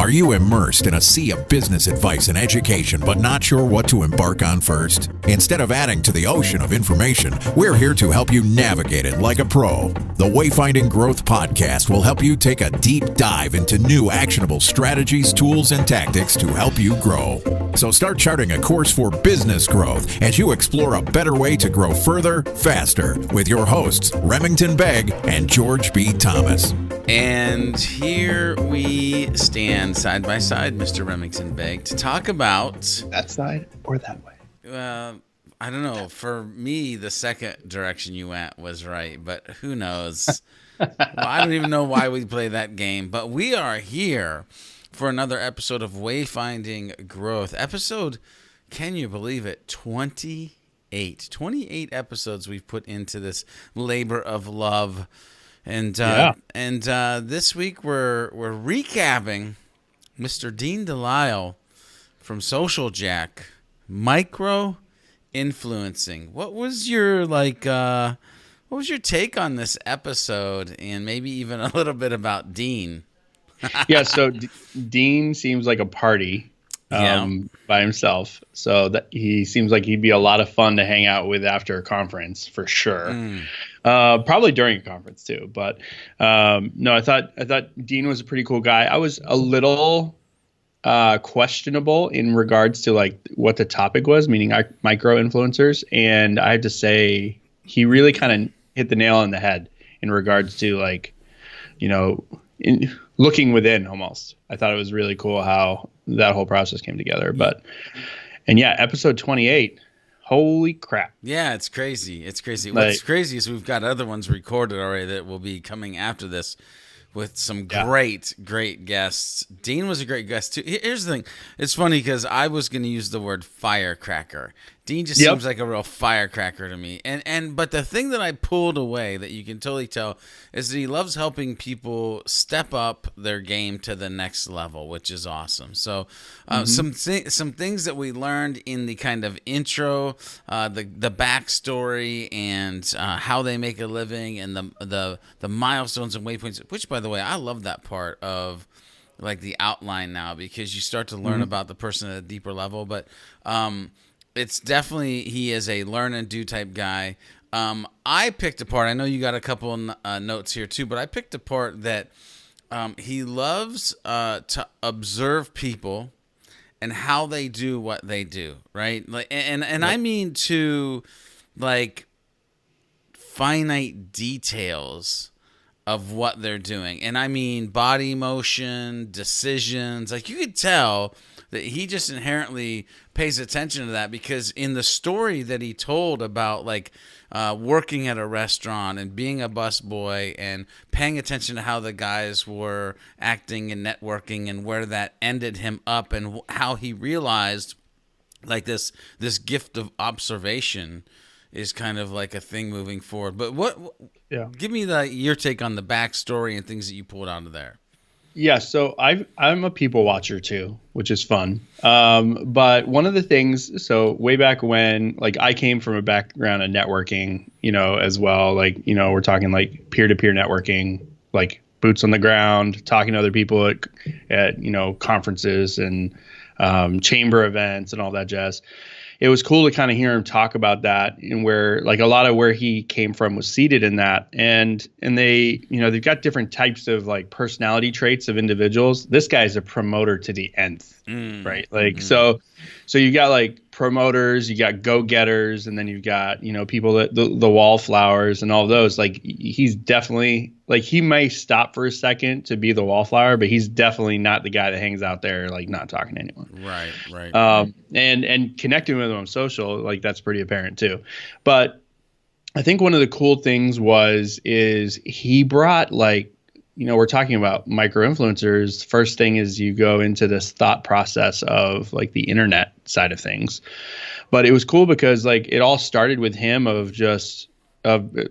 Are you immersed in a sea of business advice and education, but not sure what to embark on first? Instead of adding to the ocean of information, we're here to help you navigate it like a pro. The Wayfinding Growth podcast will help you take a deep dive into new actionable strategies, tools, and tactics to help you grow. So start charting a course for business growth as you explore a better way to grow further, faster, with your hosts, Remington and George B. Thomas. And here we stand side by side, Mr. Remington Begg, to talk about... That side or that way? I don't know. For me, the second direction you went was right, but who knows? Well, I don't even know why we play that game, but we are here for another episode of Wayfinding Growth. Episode, can you believe it, 28. 28 episodes we've put into this labor of love. And this week we're recapping Mr. Dean DeLisle from Social Jack, micro influencing. What was your take on this episode, and maybe even a little bit about Dean? Yeah, so Dean seems like a party by himself. So that he seems like he'd be a lot of fun to hang out with after a conference for sure. Probably during a conference too. But no, I thought Dean was a pretty cool guy. I was a little questionable in regards to like what the topic was, meaning micro influencers, and I have to say he really kind of hit the nail on the head in regards to like, looking within almost. I thought it was really cool how that whole process came together. And yeah, episode 28. Holy crap. Yeah, it's crazy. It's crazy. What's crazy is we've got other ones recorded already that will be coming after this with some great guests. Dean was a great guest too. Here's the thing. It's funny because I was going to use the word firecracker. Dean just seems like a real firecracker to me. But the thing that I pulled away that you can totally tell is that he loves helping people step up their game to the next level, which is awesome. So some things that we learned in the kind of intro, the backstory, and how they make a living, and the milestones and waypoints, which, by the way, I love that part of like the outline now, because you start to learn about the person at a deeper level. But it's definitely, he is a learn and do type guy. I picked apart, I know you got a couple notes here too, but I picked apart that he loves to observe people and how they do what they do, right? Like, and I mean to like finite details of what they're doing. And I mean body motion, decisions. Like you could tell that he just inherently pays attention to that, because in the story that he told about like working at a restaurant and being a busboy and paying attention to how the guys were acting and networking and where that ended him up, and how he realized like this gift of observation is kind of like a thing moving forward. But give me your take on the backstory and things that you pulled out of there. Yeah, so I'm a people watcher too, which is fun. But one of the things, so way back when, like I came from a background of networking, as well. Like, we're talking like peer-to-peer networking, like boots on the ground, talking to other people at conferences and chamber events and all that jazz. It was cool to kind of hear him talk about that, and where like a lot of where he came from was seated in that. And they, they've got different types of like personality traits of individuals. This guy's a promoter to the nth, right? Like, so you got like promoters, you got go-getters, and then you've got, people that the wallflowers and all those. Like he's definitely like, he may stop for a second to be the wallflower, but he's definitely not the guy that hangs out there like not talking to anyone. Right. And connecting with him on social, like that's pretty apparent too. But I think one of the cool things is he brought like, we're talking about micro influencers. First thing is you go into this thought process of like the internet side of things. But it was cool because like it all started with him of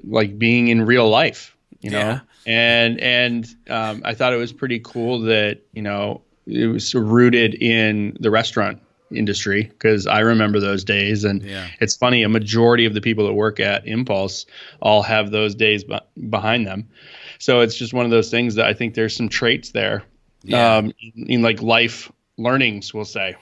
like being in real life, know? And I thought it was pretty cool that, it was rooted in the restaurant industry, because I remember those days. And it's funny, a majority of the people that work at Impulse all have those days behind them. So it's just one of those things that I think there's some traits there in like life learnings, we'll say.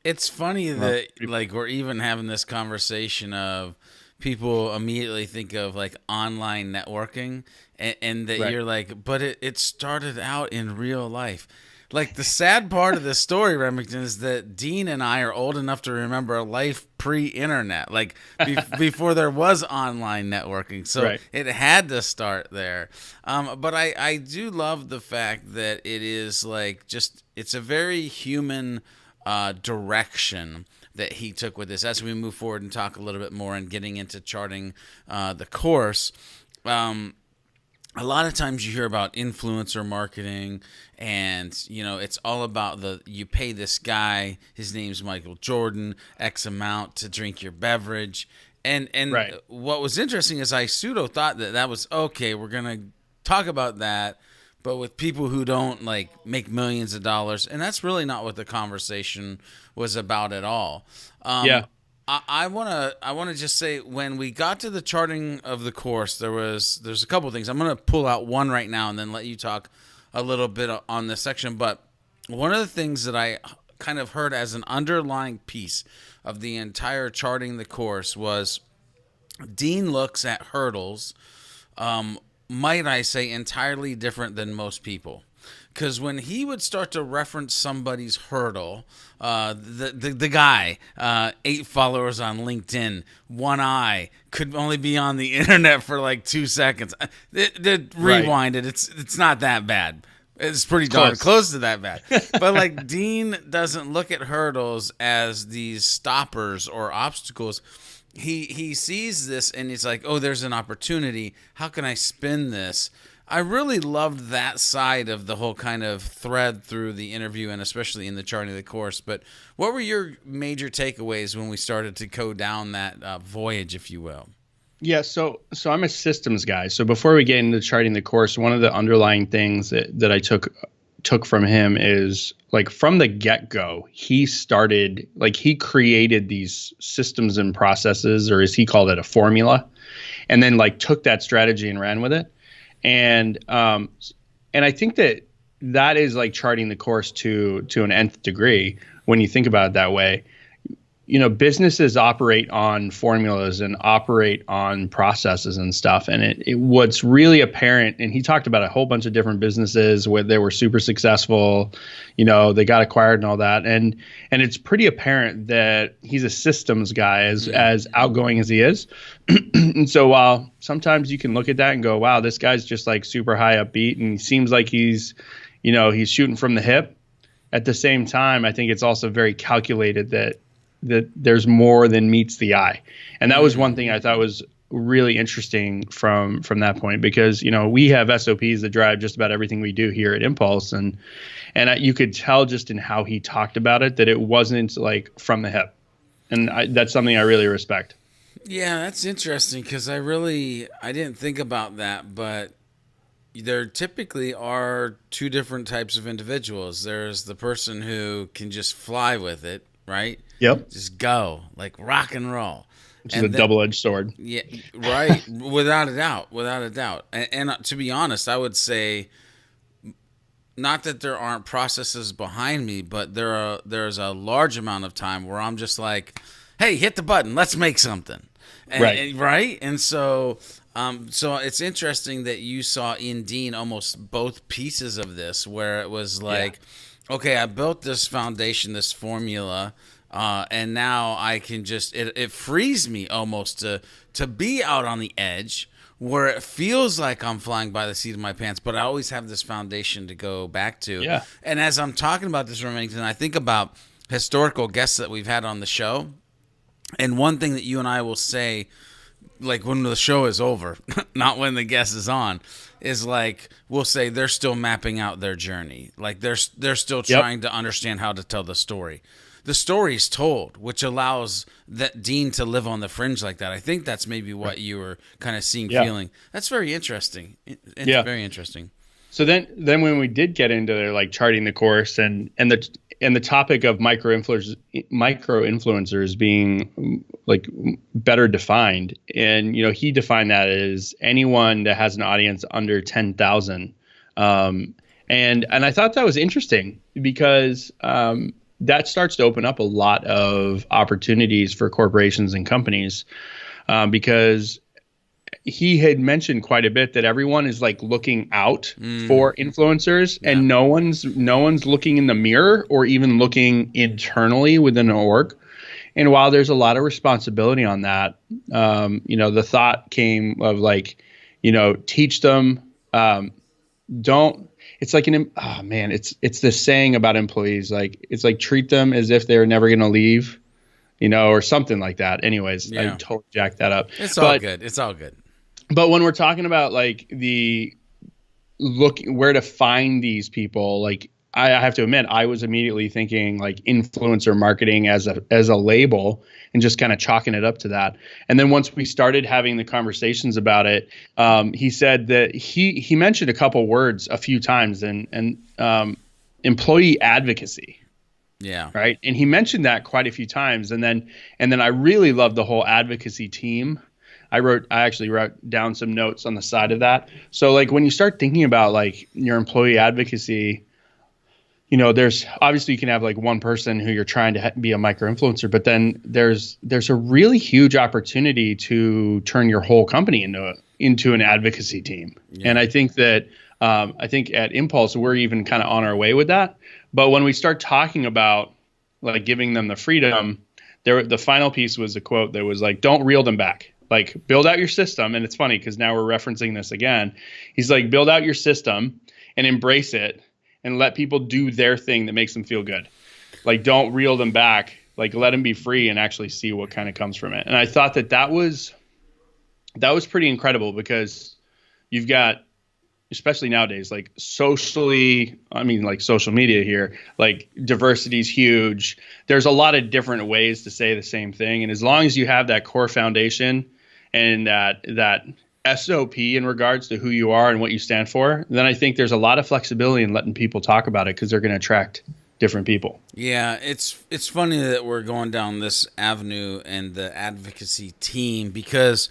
It's funny that like we're even having this conversation of people immediately think of like online networking and that you're like, but it started out in real life. Like the sad part of this story, Remington, is that Dean and I are old enough to remember a life pre-internet, like before there was online networking. So it had to start there. But I do love the fact that it is like it's a very human direction that he took with this. As we move forward and talk a little bit more and getting into charting the course, a lot of times you hear about influencer marketing and, you know, it's all about you pay this guy, his name's Michael Jordan, X amount to drink your beverage. And what was interesting is I pseudo thought that was, okay, we're going to talk about that, but with people who don't like make millions of dollars. And that's really not what the conversation was about at all. I want to just say when we got to the charting of the course, there's a couple of things. I'm going to pull out one right now and then let you talk a little bit on this section. But one of the things that I kind of heard as an underlying piece of the entire charting the course was Dean looks at hurdles, might I say, entirely different than most people. Because when he would start to reference somebody's hurdle, the guy, 8 followers on LinkedIn, 1 eye, could only be on the internet for like 2 seconds. Rewind it. It's not that bad. It's pretty darn close to that bad. But like Dean doesn't look at hurdles as these stoppers or obstacles. He sees this and he's like, oh, there's an opportunity. How can I spin this? I really loved that side of the whole kind of thread through the interview and especially in the charting of the course. But what were your major takeaways when we started to go down that voyage, if you will? Yeah, so I'm a systems guy. So before we get into charting the course, one of the underlying things that I took from him is like from the get-go, he created these systems and processes, or as he called it, a formula, and then like took that strategy and ran with it. And I think that is like charting the course to an nth degree when you think about it that way. You know, businesses operate on formulas and operate on processes and stuff. And what's really apparent, and he talked about a whole bunch of different businesses where they were super successful, you know, they got acquired and all that. And it's pretty apparent that he's a systems guy as outgoing as he is. And so while sometimes you can look at that and go, wow, this guy's just like super high upbeat and he seems like he's shooting from the hip. At the same time, I think it's also very calculated that there's more than meets the eye. And that was one thing I thought was really interesting from that point, because, you know, we have SOPs that drive just about everything we do here at Impulse. And you could tell just in how he talked about it that it wasn't like from the hip. And that's something I really respect. Yeah, that's interesting because I didn't think about that, but there typically are 2 different types of individuals. There's the person who can just fly with it, right? Yep. Just go, like rock and roll. Which is a double-edged sword. Yeah, right. Without a doubt. And to be honest, I would say not that there aren't processes behind me, but there's a large amount of time where I'm just like, hey, hit the button. Let's make something. Right. And so it's interesting that you saw in Dean almost both pieces of this, where it was like, okay, I built this foundation, this formula, and now I can just it frees me almost to be out on the edge where it feels like I'm flying by the seat of my pants, but I always have this foundation to go back to. Yeah. And as I'm talking about this, Remington, I think about historical guests that we've had on the show. And one thing that you and I will say, like when the show is over, not when the guest is on, is like we'll say they're still mapping out their journey. Like they're still trying to understand how to tell the story. The story's told, which allows that Dean to live on the fringe like that. I think that's maybe what you were kind of seeing, feeling. That's very interesting. It's very interesting. So then when we did get into like charting the course and the topic of micro influencers being like better defined, and you know he defined that as anyone that has an audience under 10,000, and And I thought that was interesting because that starts to open up a lot of opportunities for corporations and companies, because he had mentioned quite a bit that everyone is like looking out for influencers, and no one's looking in the mirror or even looking internally within an org. And while there's a lot of responsibility on that, the thought came of like, teach them, it's like it's this saying about employees, like, it's like, treat them as if they're never going to leave, or something like that. Anyways, I totally jacked that up. It's all good. But when we're talking about like where to find these people, like, I have to admit, I was immediately thinking like influencer marketing as a label and just kind of chalking it up to that. And then once we started having the conversations about it, he said that he mentioned a couple words a few times, and employee advocacy. Yeah. Right. And he mentioned that quite a few times. And then I really loved the whole advocacy team. I actually wrote down some notes on the side of that. So like when you start thinking about like your employee advocacy, there's obviously, you can have like one person who you're trying to be a micro influencer, but then there's a really huge opportunity to turn your whole company into an advocacy team. Yeah. And I think that I think at Impulse, we're even kind of on our way with that. But when we start talking about like giving them the freedom, the final piece was a quote that was like, don't reel them back. Like, build out your system. And it's funny because now we're referencing this again. He's like, build out your system and embrace it and let people do their thing that makes them feel good. Like, don't reel them back. Like, let them be free and actually see what kind of comes from it. And I thought that was pretty incredible, because you've got, especially nowadays, like social media here, like diversity is huge. There's a lot of different ways to say the same thing. And as long as you have that core foundation and that SOP in regards to who you are and what you stand for, then I think there's a lot of flexibility in letting people talk about it, because they're going to attract different people. Yeah, it's funny that we're going down this avenue and the advocacy team, because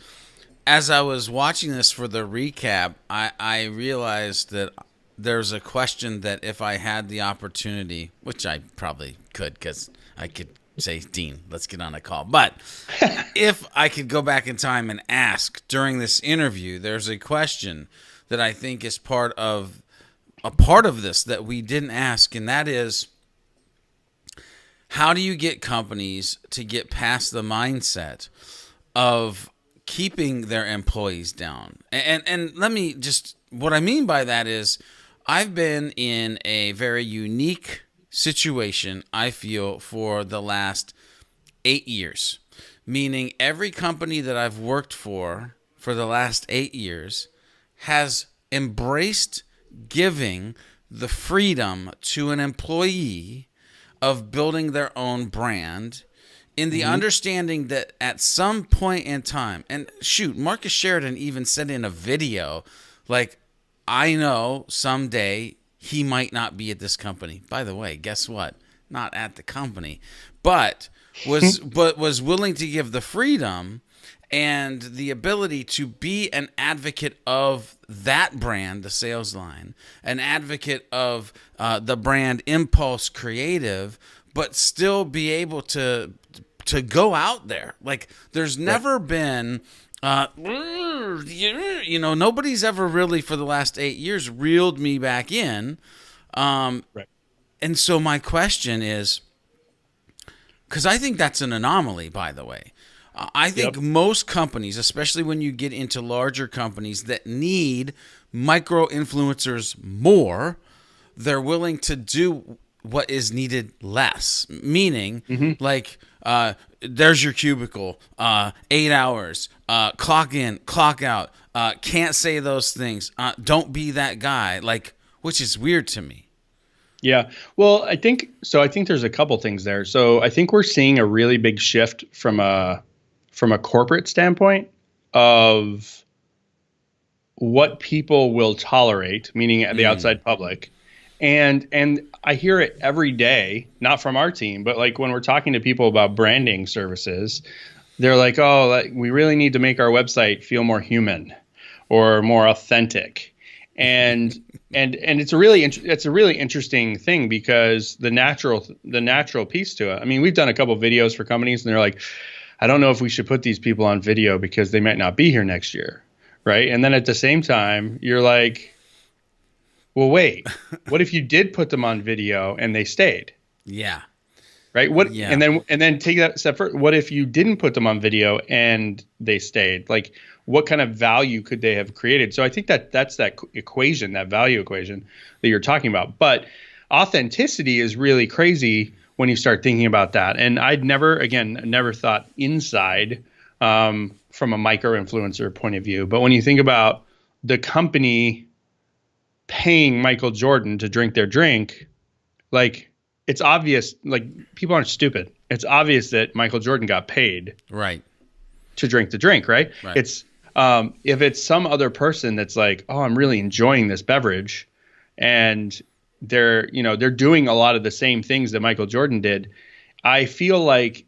as I was watching this for the recap, I realized that there's a question that if I had the opportunity, which I probably could, because I could say, Dean, let's get on a call. But if I could go back in time and ask during this interview, there's a question that I think is part of this that we didn't ask, and that is, how do you get companies to get past the mindset of keeping their employees down? And let me just, what I mean by that is, I've been in a very unique situation, I feel, for the last 8 years. Meaning every company that I've worked for the last 8 years has embraced giving the freedom to an employee of building their own brand, in the understanding that at some point in time, and shoot, Marcus Sheridan even said in a video, like, I know someday he might not be at this company. By the way, guess what? Not at the company, but was willing to give the freedom and the ability to be an advocate of that brand, the sales line, an advocate of the brand Impulse Creative, but still be able to go out there. Like, there's never been, nobody's ever really for the last 8 years reeled me back in. And so my question is, because I think that's an anomaly, by the way. I think most companies, especially when you get into larger companies that need micro influencers more, they're willing to do what is needed less. Meaning, like, there's your cubicle, 8 hours, clock in, clock out, can't say those things, don't be that guy, like, which is weird to me. Yeah. Well, I think there's a couple things there. So I think we're seeing a really big shift from a corporate standpoint of what people will tolerate, meaning the outside public. And I hear it every day, not from our team, but like when we're talking to people about branding services, they're like, oh, we really need to make our website feel more human or more authentic. And it's a really interesting thing because the natural piece to it. I mean, we've done a couple of videos for companies, and they're like, I don't know if we should put these people on video because they might not be here next year, right? And then at the same time, you're like, well, wait, what if you did put them on video and they stayed? Yeah. Right. And then take that step further. What if you didn't put them on video and they stayed? Like, what kind of value could they have created? So I think that's that equation, that value equation that you're talking about. But authenticity is really crazy when you start thinking about that. And I'd never thought inside from a micro influencer point of view. But when you think about the company paying Michael Jordan to drink their drink, like, it's obvious, like, people aren't stupid. It's obvious that Michael Jordan got paid to drink the drink, right? It's if it's some other person that's like, oh, I'm really enjoying this beverage, and they're doing a lot of the same things that Michael Jordan did, I feel like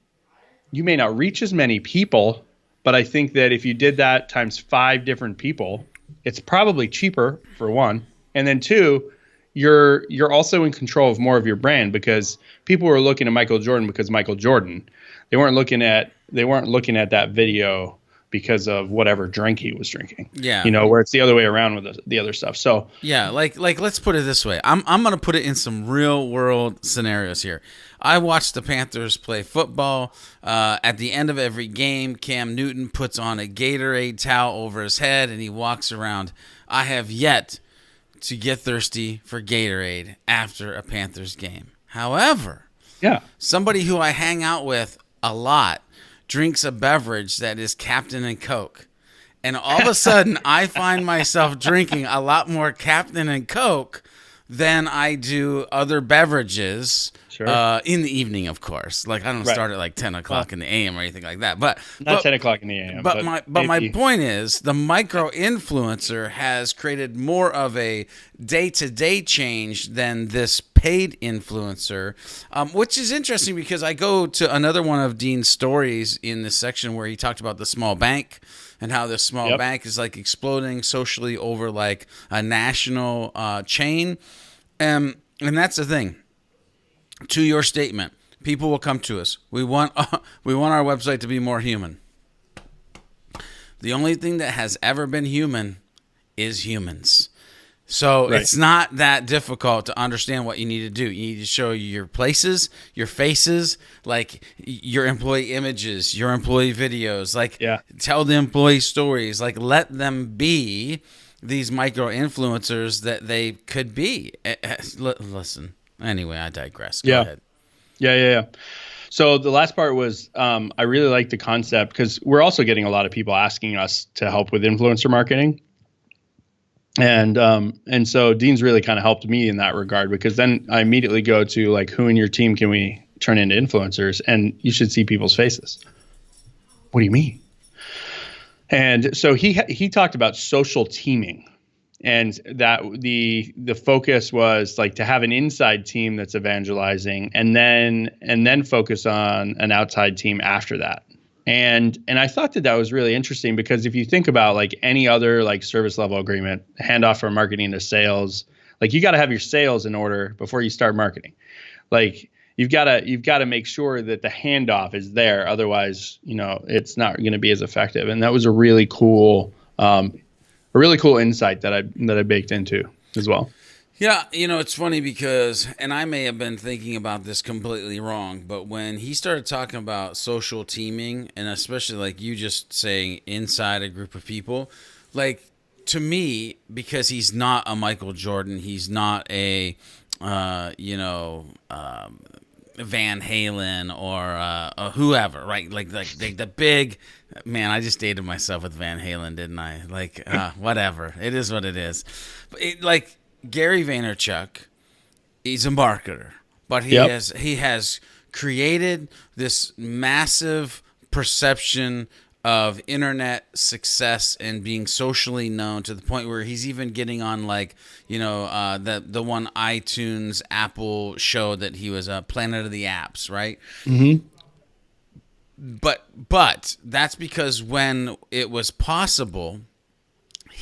you may not reach as many people, but I think that if you did that times 5 different people, it's probably cheaper, for one, and then 2, you're also in control of more of your brand, because people were looking at Michael Jordan because Michael Jordan. They weren't looking at that video because of whatever drink he was drinking. Yeah. Where it's the other way around with the other stuff. So yeah, like let's put it this way. I'm going to put it in some real world scenarios here. I watched the Panthers play football. At the end of every game, Cam Newton puts on a Gatorade towel over his head and he walks around. I have yet to get thirsty for Gatorade after a Panthers game. However, somebody who I hang out with a lot drinks a beverage that is Captain and Coke. And all of a sudden, I find myself drinking a lot more Captain and Coke than I do other beverages. Sure. In the evening, of course. Like, I don't start at like 10 o'clock in the a.m. or anything like that. But not 10 o'clock in the a.m. But my point is, the micro influencer has created more of a day-to-day change than this paid influencer, which is interesting because I go to another one of Dean's stories in this section where he talked about the small bank and how the small bank is like exploding socially over like a national chain. And that's the thing. To your statement, people will come to us. We want our website to be more human. The only thing that has ever been human is humans. So it's not that difficult to understand what you need to do. You need to show your places, your faces, like your employee images, your employee videos, like tell the employee stories, like let them be these micro influencers that they could be. Listen. Anyway, I digress. Go ahead. Yeah. So the last part was I really like the concept because we're also getting a lot of people asking us to help with influencer marketing. And so Dean's really kind of helped me in that regard, because then I immediately go to like, who in your team can we turn into influencers? And you should see people's faces. What do you mean? And so he talked about social teaming. And that the focus was like to have an inside team that's evangelizing, and then focus on an outside team after that. And I thought that was really interesting, because if you think about like any other like service level agreement, handoff from marketing to sales, like you got to have your sales in order before you start marketing. Like you've got to make sure that the handoff is there. Otherwise, it's not going to be as effective. And that was a really cool insight that I baked into as well. Yeah, it's funny because, and I may have been thinking about this completely wrong, but when he started talking about social teaming, and especially like you just saying inside a group of people, like to me, because he's not a Michael Jordan, he's not a, Van Halen or whoever, right? Like the big man. I just dated myself with Van Halen, didn't I? Like whatever. It is what it is. Like Gary Vaynerchuk, he's a marketer, but he has created this massive perception of internet success and being socially known to the point where he's even getting on like, the one iTunes Apple show that he was Planet of the Apps, right? Mm-hmm. But that's because when it was possible,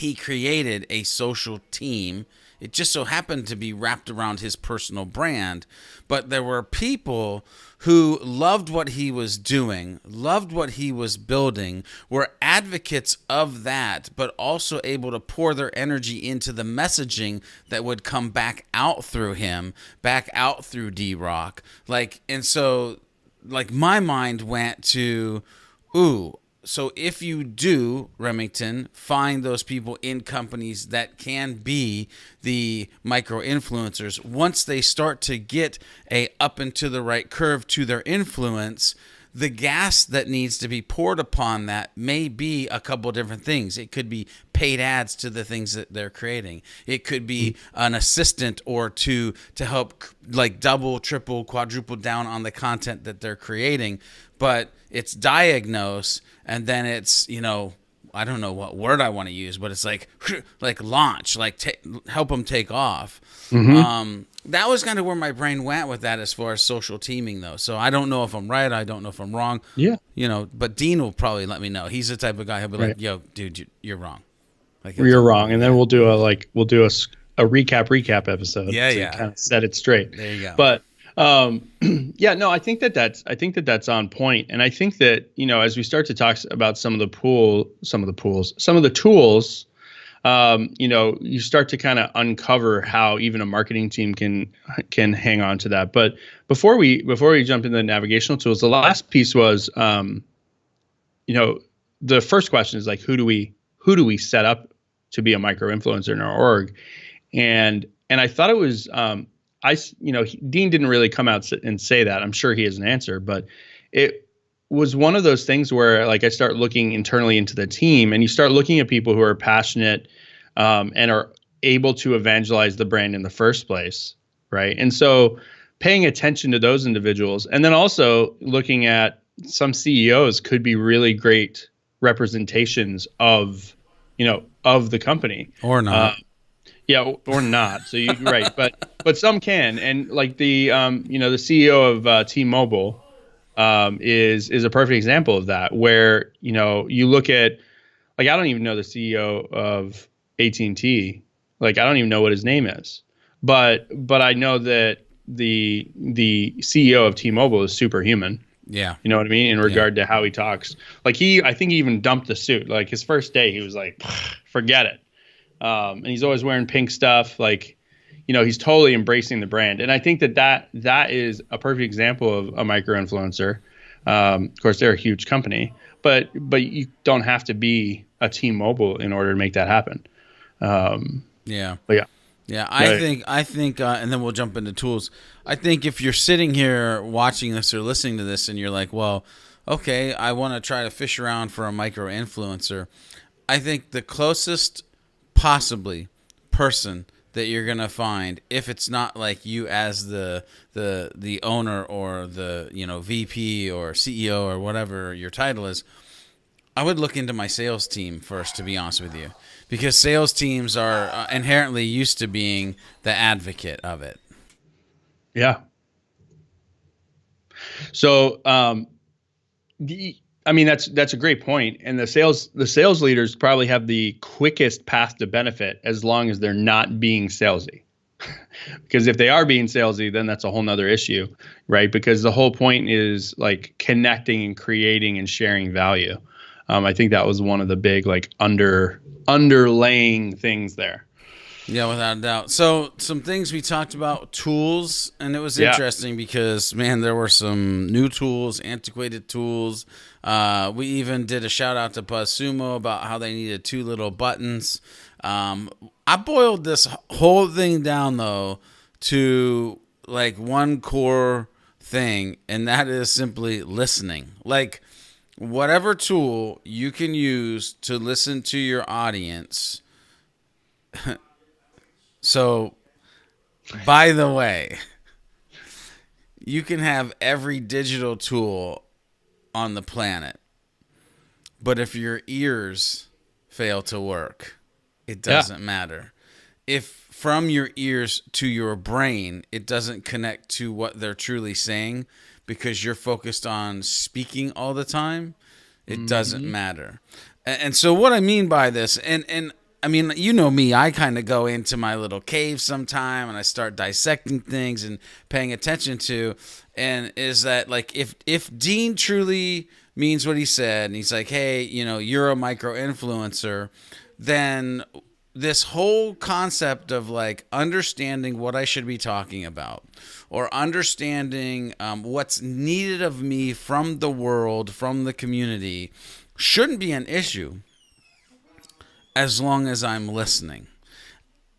he created a social team. It just so happened to be wrapped around his personal brand, but there were people who loved what he was doing, loved what he was building, were advocates of that, but also able to pour their energy into the messaging that would come back out through him, back out through D-Rock. And so my mind went to, ooh, so if you do, Remington, find those people in companies that can be the micro-influencers, once they start to get a up and to the right curve to their influence, the gas that needs to be poured upon that may be a couple different things. It could be paid ads to the things that they're creating. It could be an assistant or two to help double, triple, quadruple down on the content that they're creating. But it's diagnose, and then it's, I don't know what word I want to use, but it's like launch, help them take off. Mm-hmm. That was kind of where my brain went with that as far as social teaming, though. So I don't know if I'm right. I don't know if I'm wrong. Yeah. But Dean will probably let me know. He's the type of guy who'll be like, yo, dude, you're wrong. You're wrong. And then we'll do a recap episode. Yeah. Kind of set it straight. There you go. But I think that's on point. And I think that, as we start to talk about some of the tools, you start to kind of uncover how even a marketing team can hang on to that. But before we jump into the navigational tools, the last piece was, the first question is who do we set up to be a micro influencer in our org? And I thought it was, Dean didn't really come out and say that. I'm sure he has an answer, but it was one of those things where I start looking internally into the team, and you start looking at people who are passionate and are able to evangelize the brand in the first place, right? And so paying attention to those individuals, and then also looking at some CEOs could be really great representations of the company. Or not. Or not. So you're right, but some can, and the CEO of T-Mobile is a perfect example of that, where you look at I don't even know the CEO of AT&T. I don't even know what his name is, but I know that the CEO of T-Mobile is superhuman. Yeah. You know what I mean? In regard to how he talks. I think he even dumped the suit. His first day, he was like, forget it. And he's always wearing pink stuff. He's totally embracing the brand. And I think that is a perfect example of a micro influencer. Of course, they're a huge company, but you don't have to be a T-Mobile in order to make that happen. Yeah. But yeah. Yeah, I think, and then we'll jump into tools. I think if you're sitting here watching this or listening to this and you're like, well, okay, I want to try to fish around for a micro influencer. I think the closest possibly person that you're going to find, if it's not you as the owner or the, VP or CEO or whatever your title is, I would look into my sales team first, to be honest with you, because sales teams are inherently used to being the advocate of it. Yeah. So, that's a great point. And the sales leaders probably have the quickest path to benefit as long as they're not being salesy. Because if they are being salesy, then that's a whole nother issue, right? Because the whole point is connecting and creating and sharing value. I think that was one of the big underlaying things there. Yeah, without a doubt. So some things we talked about, tools, and it was interesting because, man, there were some new tools, antiquated tools. We even did a shout out to BuzzSumo about how they needed 2 little buttons. I boiled this whole thing down, though, to one core thing, and that is simply listening. Whatever tool you can use to listen to your audience. So, by the way, you can have every digital tool on the planet, but if your ears fail to work, it doesn't matter. If from your ears to your brain, it doesn't connect to what they're truly saying, because you're focused on speaking all the time, it doesn't matter. And so what I mean by this, and I mean, you know me, I kind of go into my little cave sometime and I start dissecting things and paying attention to, and is that like, if Dean truly means what he said and he's like, hey, you're a micro influencer, then this whole concept of like understanding what I should be talking about, or understanding what's needed of me from the world, from the community, shouldn't be an issue as long as I'm listening.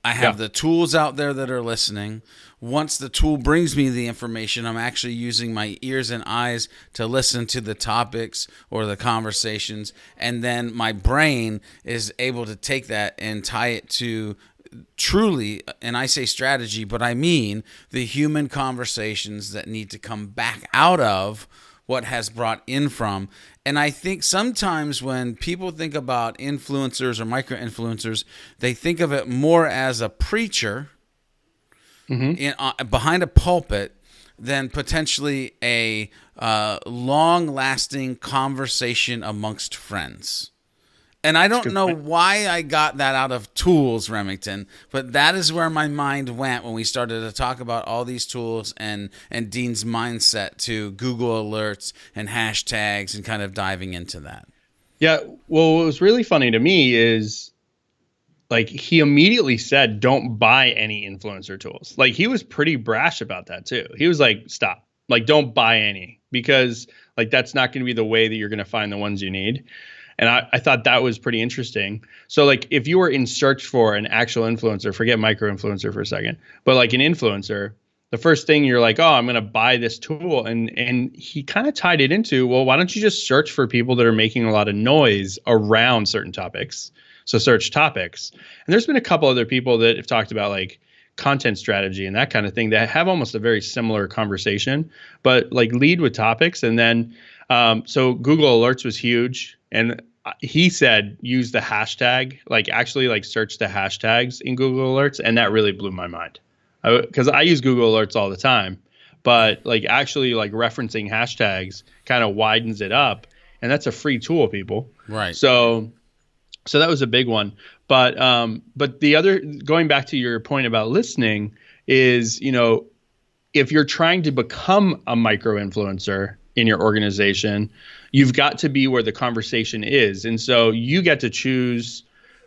I have the tools out there that are listening. Once the tool brings me the information, I'm actually using my ears and eyes to listen to the topics or the conversations. And then my brain is able to take that and tie it to truly, and I say strategy, but I mean the human conversations that need to come back out of what has brought in from. And I think sometimes when people think about influencers or micro influencers, they think of it more as a preacher behind a pulpit than potentially a long-lasting conversation amongst friends. And I don't know why I got that out of tools, Remington, but that is where my mind went when we started to talk about all these tools and Dean's mindset to Google alerts and hashtags and kind of diving into that. Yeah. Well, what was really funny to me is like he immediately said, don't buy any influencer tools. Like he was pretty brash about that too. He was like, stop, like don't buy any, because like that's not going to be the way that you're going to find the ones you need. And I thought that was pretty interesting. So like if you were in search for an actual influencer, forget micro influencer for a second, but like an influencer, the first thing you're like, oh, I'm going to buy this tool. And he kind of tied it into, well, why don't you just search for people that are making a lot of noise around certain topics? So search topics. And there's been a couple other people that have talked about like content strategy and that kind of thing that have almost a very similar conversation, but like lead with topics. And then so Google Alerts was huge. And he said, use the hashtag, like actually like search the hashtags in Google Alerts. And that really blew my mind because I use Google Alerts all the time, but like actually like referencing hashtags kind of widens it up. And that's a free tool, people. Right. So that was a big one. But the other, going back to your point about listening is, if you're trying to become a micro influencer in your organization, you've got to be where the conversation is. And so you get to choose,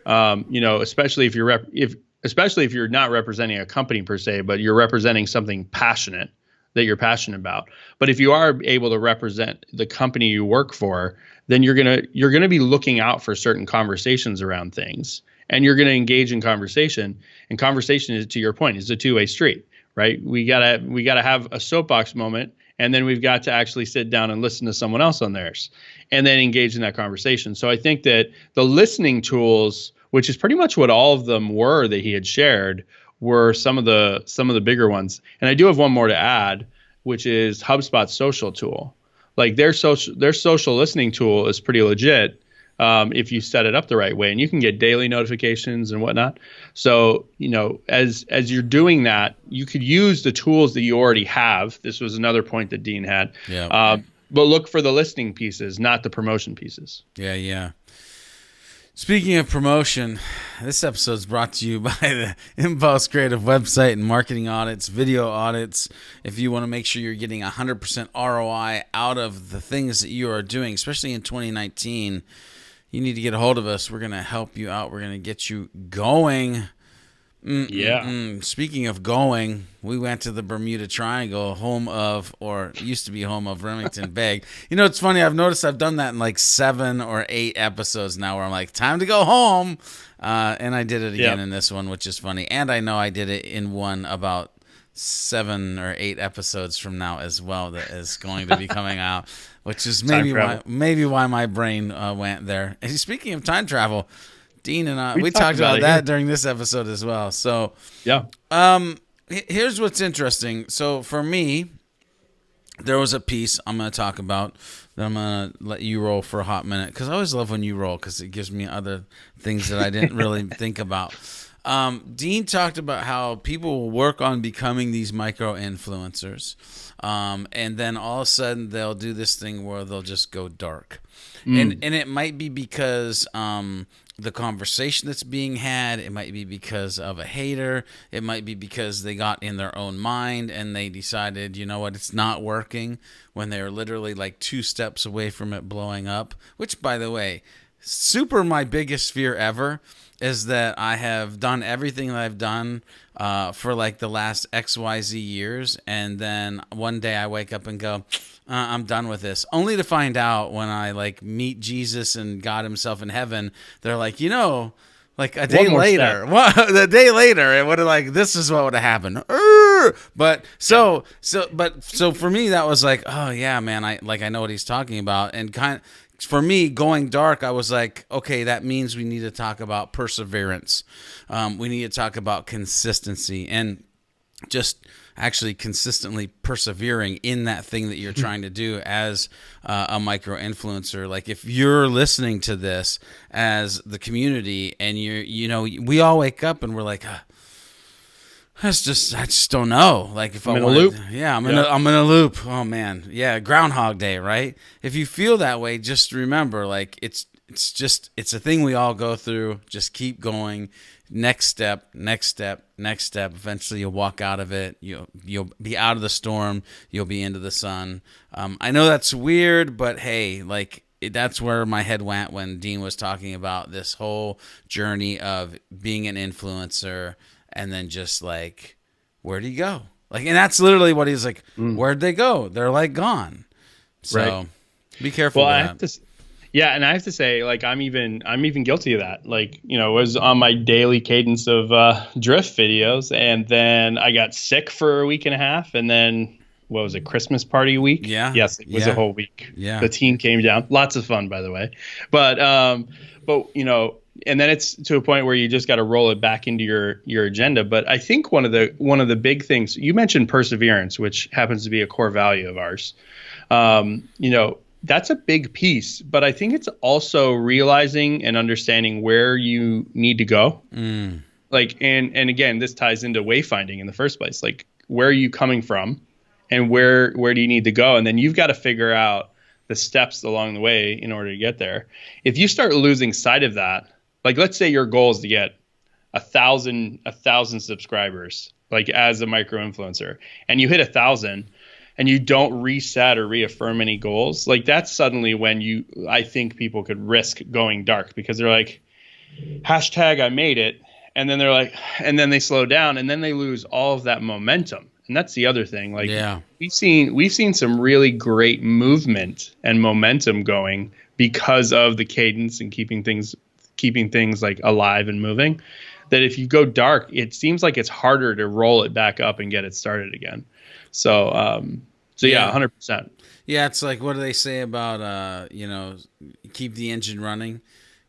especially if you're not representing a company per se, but you're representing something passionate that you're passionate about. But if you are able to represent the company you work for, then you're going to be looking out for certain conversations around things, and you're going to engage in conversation. And conversation is, to your point, is a two-way street, right? We gotta have a soapbox moment, and then we've got to actually sit down and listen to someone else on theirs and then engage in that conversation. So I think that the listening tools, which is pretty much what all of them were that he had shared, were some of the bigger ones. And I do have one more to add, which is HubSpot's social tool. Like their social listening tool is pretty legit if you set it up the right way, and you can get daily notifications and whatnot. So, as you're doing that, you could use the tools that you already have. This was another point that Dean had. Yeah. But look for the listening pieces, not the promotion pieces. Yeah. Speaking of promotion, this episode is brought to you by the Impulse Creative website and marketing audits, video audits. If you want to make sure you're getting 100% ROI out of the things that you are doing, especially in 2019, you need to get a hold of us. We're going to help you out. We're going to get you going. Speaking of going, we went to the Bermuda Triangle, used to be home of Remington Bag. It's funny. I've noticed I've done that in like 7 or 8 episodes now where I'm like, time to go home. And I did it again in this one, which is funny. And I know I did it in one about 7 or 8 episodes from now as well that is going to be coming out, which is maybe why my brain went there. And speaking of time travel, Dean and I, we talked about that during this episode as well. So, here's what's interesting. So, for me, there was a piece I'm going to talk about that I'm going to let you roll for a hot minute, because I always love when you roll because it gives me other things that I didn't really think about. Dean talked about how people will work on becoming these micro influencers, and then all of a sudden they'll do this thing where they'll just go dark. And it might be because the conversation that's being had. It might be because of a hater. It might be because they got in their own mind and they decided, you know what, it's not working, when they're literally like 2 steps away from it blowing up. Which, by the way, super my biggest fear ever is that I have done everything that I've done for like the last XYZ years, and then one day I wake up and go, I'm done with this, only to find out when I like meet Jesus and God himself in heaven, they're like, you know, like a day later, the day later, it would have like, this is what would have happened. But so for me, that was like, oh yeah, man, I know what he's talking about. And for me, going dark, I was like, okay, that means we need to talk about perseverance. We need to talk about consistency and just actually consistently persevering in that thing that you're trying to do as a micro influencer. Like if you're listening to this as the community and you know, we all wake up and we're like, I just don't know. Like if I'm in a loop. Yeah, I'm in a loop. Oh man. Yeah, Groundhog Day, right? If you feel that way, just remember, like it's a thing we all go through. Just keep going. Next step. Eventually you'll walk out of it. You'll be out of the storm. You'll be into the sun. I know that's weird, but hey, like that's where my head went when Dean was talking about this whole journey of being an influencer. And then just like, where'd he go? Like, and that's literally what he's like. Where'd they go? They're like gone. So right. Be careful. Well, and I have to say, like, I'm even guilty of that. Like, you know, it was on my daily cadence of drift videos, and then I got sick for a week and a half, and then what was it, Christmas party week? Yeah. Yes, it was a whole week. Yeah. The team came down. Lots of fun, by the way. But you know. And then it's to a point where you just got to roll it back into your agenda. But I think one of the big things you mentioned, perseverance, which happens to be a core value of ours. You know, that's a big piece. But I think it's also realizing and understanding where you need to go. Like, and again, this ties into wayfinding in the first place. Like, where are you coming from, and where do you need to go? And then you've got to figure out the steps along the way in order to get there. If you start losing sight of that. Like, let's say your goal is to get 1,000 subscribers, like as a micro influencer, and you hit 1,000 and you don't reset or reaffirm any goals. Like that's suddenly when I think people could risk going dark, because they're like, hashtag I made it. And then they're like, and then they slow down and then they lose all of that momentum. And that's the other thing. Like we've seen some really great movement and momentum going because of the cadence and keeping things like alive and moving, that if you go dark, it seems like it's harder to roll it back up and get it started again. So 100%. Yeah. It's like, what do they say about, you know, keep the engine running?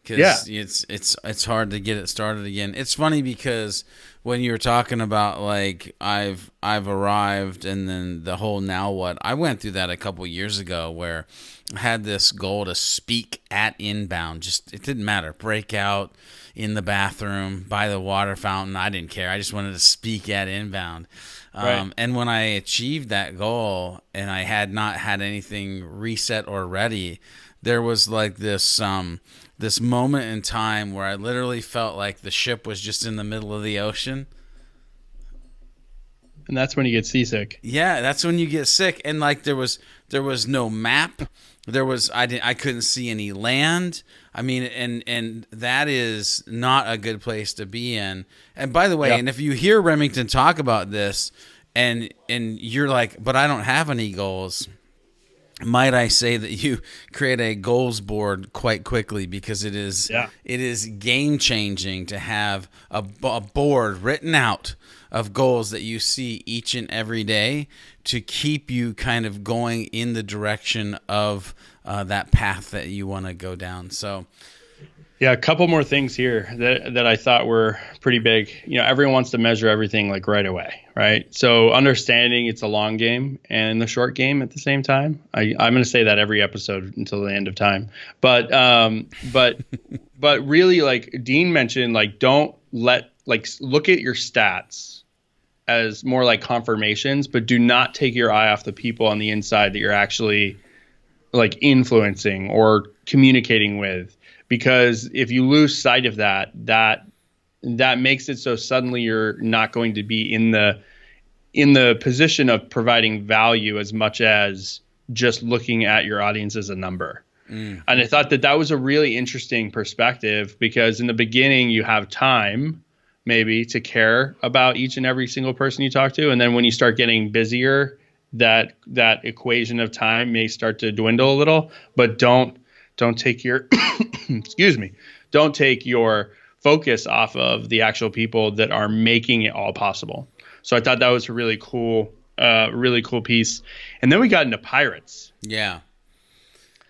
Cause it's hard to get it started again. It's funny because when you were talking about like, I've arrived and then the whole now what, I went through that a couple years ago where I had this goal to speak at Inbound. Just, it didn't matter. Break out in the bathroom, by the water fountain. I didn't care. I just wanted to speak at Inbound. Right. And when I achieved that goal and I had not had anything reset or ready, there was like this moment in time where I literally felt like the ship was just in the middle of the ocean. And that's when you get seasick. Yeah, that's when you get sick. And like there was no map. I couldn't see any land. I mean, and that is not a good place to be in. And by the way, and if you hear Remington talk about this and you're like, but I don't have any goals, might I say that you create a goals board quite quickly, because it is game changing to have a board written out of goals that you see each and every day to keep you kind of going in the direction of that path that you want to go down. So yeah, a couple more things here that I thought were pretty big. You know, everyone wants to measure everything like right away, right? So understanding it's a long game and the short game at the same time. I'm going to say that every episode until the end of time. But really, like Dean mentioned, like look at your stats as more like confirmations, but do not take your eye off the people on the inside that you're actually like influencing or communicating with. because if you lose sight of that makes it so suddenly you're not going to be in the position of providing value as much as just looking at your audience as a number. And I thought that was a really interesting perspective, because in the beginning you have time maybe to care about each and every single person you talk to. And then when you start getting busier, that equation of time may start to dwindle a little, but don't take your, excuse me, don't take your focus off of the actual people that are making it all possible. So I thought that was a really cool piece. And then we got into pirates.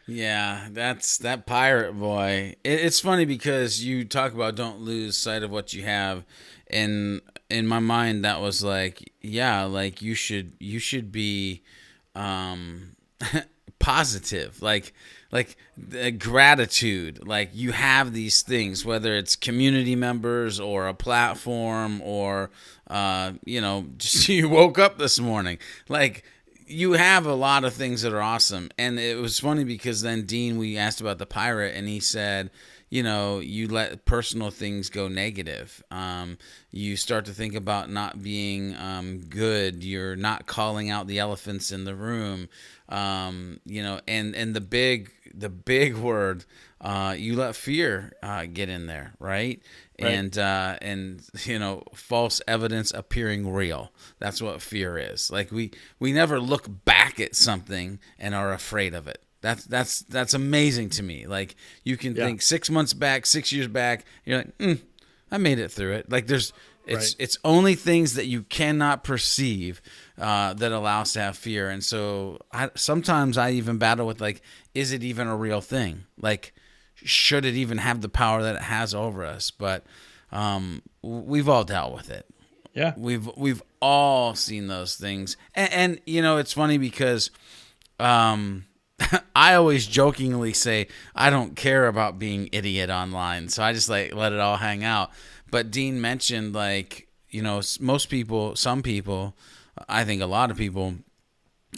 Yeah, that's that pirate boy. It's funny because you talk about don't lose sight of what you have, and in my mind that was like, yeah, like you should be positive, like gratitude, like you have these things, whether it's community members or a platform or just you woke up this morning, like you have a lot of things that are awesome. And it was funny because then Dean, we asked about the pirate, and he said, you let personal things go negative. You start to think about not being good. You're not calling out the elephants in the room. And the big word, you let fear get in there, right? And false evidence appearing real. That's what fear is. Like we never look back at something and are afraid of it. That's amazing to me. Like you can think 6 months back, 6 years back, you're like, I made it through it. Like it's only things that you cannot perceive that allow us to have fear. And so sometimes I even battle with, like, is it even a real thing? Like, should it even have the power that it has over us? But we've all dealt with it. Yeah, we've all seen those things. And it's funny because I always jokingly say I don't care about being idiot online, so I just like let it all hang out. But Dean mentioned, like, most people, some people, I think a lot of people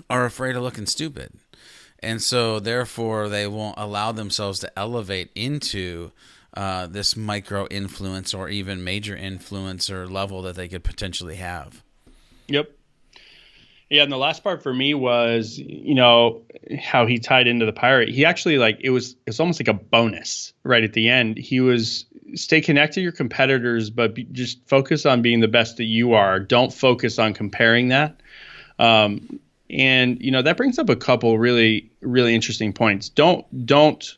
are afraid of looking stupid. And so therefore they won't allow themselves to elevate into this micro influence or even major influencer level that they could potentially have. Yep. Yeah, and the last part for me was, how he tied into the pirate. He actually, it's almost like a bonus right at the end. He was stay connected to your competitors, but just focus on being the best that you are. Don't focus on comparing that. And that brings up a couple really, really interesting points. Don't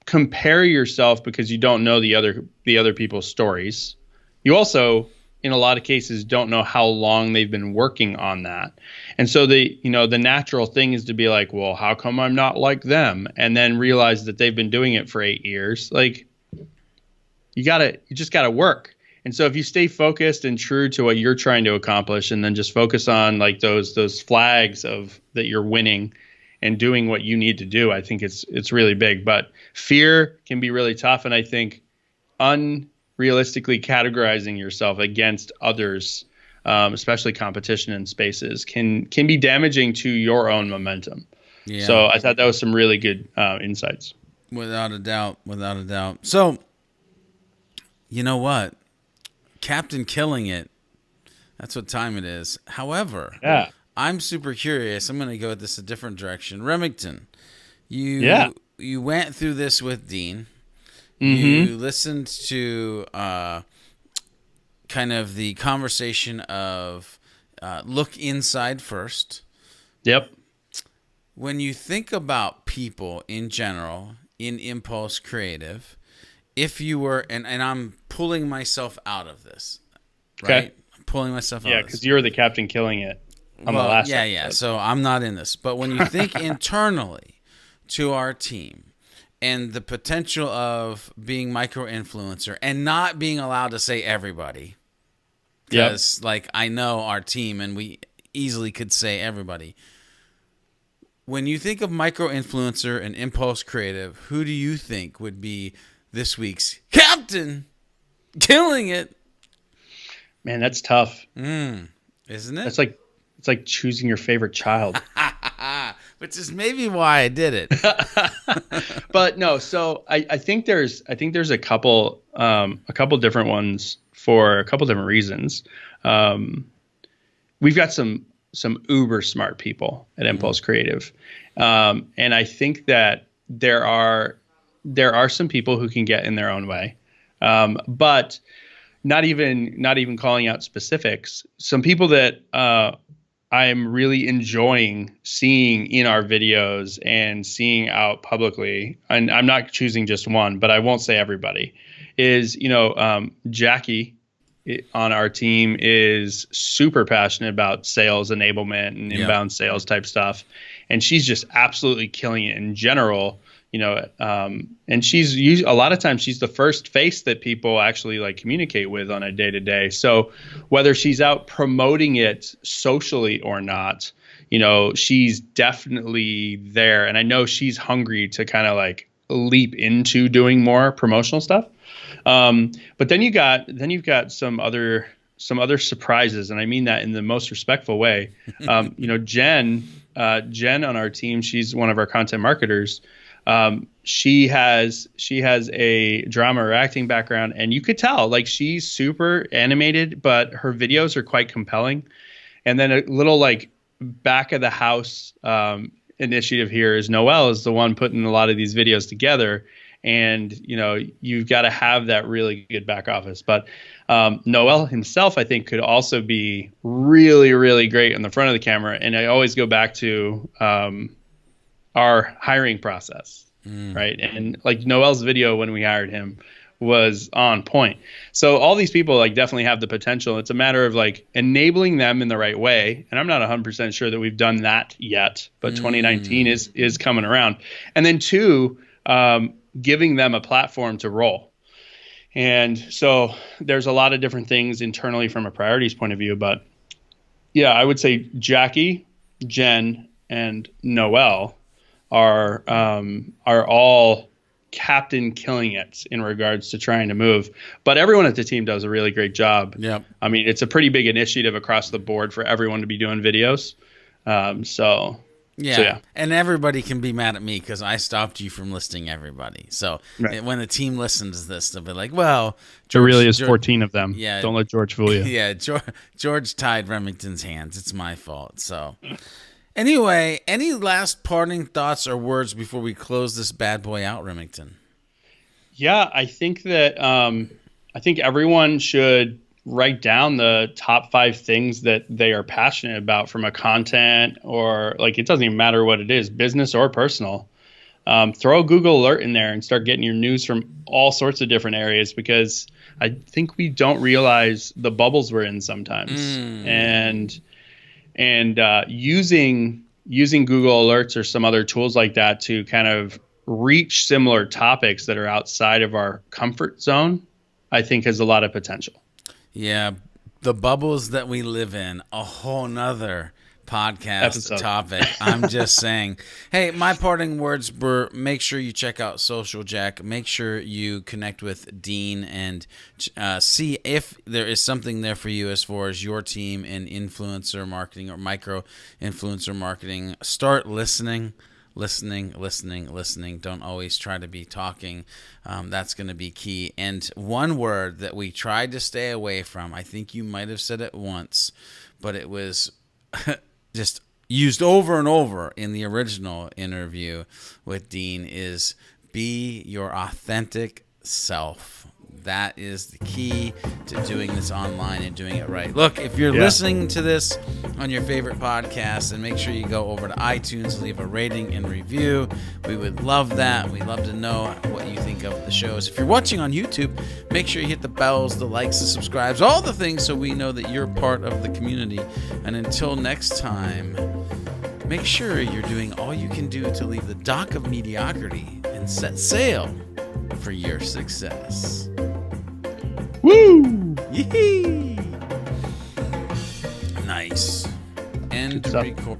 compare yourself because you don't know the other people's stories. You also, in a lot of cases, don't know how long they've been working on that. And so the natural thing is to be like, well, how come I'm not like them? And then realize that they've been doing it for 8 years. Like, you just gotta work. And so if you stay focused and true to what you're trying to accomplish, and then just focus on like those flags of that you're winning and doing what you need to do, I think it's really big. But fear can be really tough. And I think unrealistically categorizing yourself against others, especially competition in spaces, can be damaging to your own momentum. Yeah. So I thought that was some really good insights. Without a doubt. So, you know what? Captain Killing It. That's what time it is. However, I'm super curious. I'm going to go with this a different direction. Remington, you went through this with Dean. Mm-hmm. You listened to kind of the conversation of look inside first. Yep. When you think about people in general in Impulse Creative, if you were, and I'm pulling myself out of this, right? Okay. I'm pulling myself out of this. Yeah, because you're the Captain Killing It on the last episode. Yeah. So I'm not in this. But when you think internally to our team and the potential of being micro-influencer and not being allowed to say everybody, because I know our team and we easily could say everybody. When you think of micro-influencer and Impulse Creative, who do you think would be this week's Captain Killing It? Man, that's tough. Isn't it? It's like choosing your favorite child. Which is maybe why I did it. But no, so I think there's a couple different ones for a couple different reasons. We've got some uber smart people at Impulse Creative, and I think that there are some people who can get in their own way, but not even calling out specifics. Some people that I'm really enjoying seeing in our videos and seeing out publicly, and I'm not choosing just one, but I won't say everybody, is, Jackie on our team is super passionate about sales enablement and inbound sales type stuff. And she's just absolutely killing it in general, and she's a lot of times she's the first face that people actually like communicate with on a day to day. So whether she's out promoting it socially or not, she's definitely there. And I know she's hungry to kind of like leap into doing more promotional stuff. But then you've got some other surprises, and I mean that in the most respectful way. Jen on our team, she's one of our content marketers. She has a drama or acting background, and you could tell like she's super animated, but her videos are quite compelling. And then a little like back of the house initiative here is Noelle is the one putting a lot of these videos together. And, you've got to have that really good back office. But Noelle himself, I think, could also be really, really great in the front of the camera. And I always go back to our hiring process, right? And like Noelle's video when we hired him was on point. So all these people like definitely have the potential. It's a matter of like enabling them in the right way. And I'm not 100% sure that we've done that yet, but 2019 is coming around. And then two, giving them a platform to roll. And so there's a lot of different things internally from a priorities point of view, but yeah, I would say Jackie, Jen, and Noelle are all captain killing it in regards to trying to move. But everyone at the team does a really great job. Yeah. I mean, it's a pretty big initiative across the board for everyone to be doing videos. Yeah, and everybody can be mad at me because I stopped you from listing everybody. So when the team listens to this, they'll be like, well, there really is 14 of them. Yeah, don't let George fool you. Yeah, George tied Remington's hands. It's my fault. So anyway, any last parting thoughts or words before we close this bad boy out, Remington? Yeah, I think that everyone should write down the top 5 things that they are passionate about from a content or like, it doesn't even matter what it is, business or personal. Throw a Google alert in there and start getting your news from all sorts of different areas, because I think we don't realize the bubbles we're in sometimes. And using Google alerts or some other tools like that to kind of reach similar topics that are outside of our comfort zone, I think has a lot of potential. Yeah, the bubbles that we live in, a whole nother podcast topic. I'm just saying. Hey, my parting words were, make sure you check out Social Jack. Make sure you connect with Dean and see if there is something there for you as far as your team in influencer marketing or micro influencer marketing. Start listening. Listening. Don't always try to be talking. That's going to be key. And one word that we tried to stay away from, I think you might have said it once, but it was just used over and over in the original interview with Dean, is be your authentic self. That is the key to doing this online and doing it right. Look, if you're listening to this on your favorite podcast, and make sure you go over to iTunes, leave a rating and review. We would love that. We'd love to know what you think of the shows. If you're watching on YouTube, make sure you hit the bells, the likes, the subscribes, all the things, so we know that you're part of the community. And until next time, make sure you're doing all you can do to leave the dock of mediocrity and set sail for your success. Woo! Yee! Nice. And record.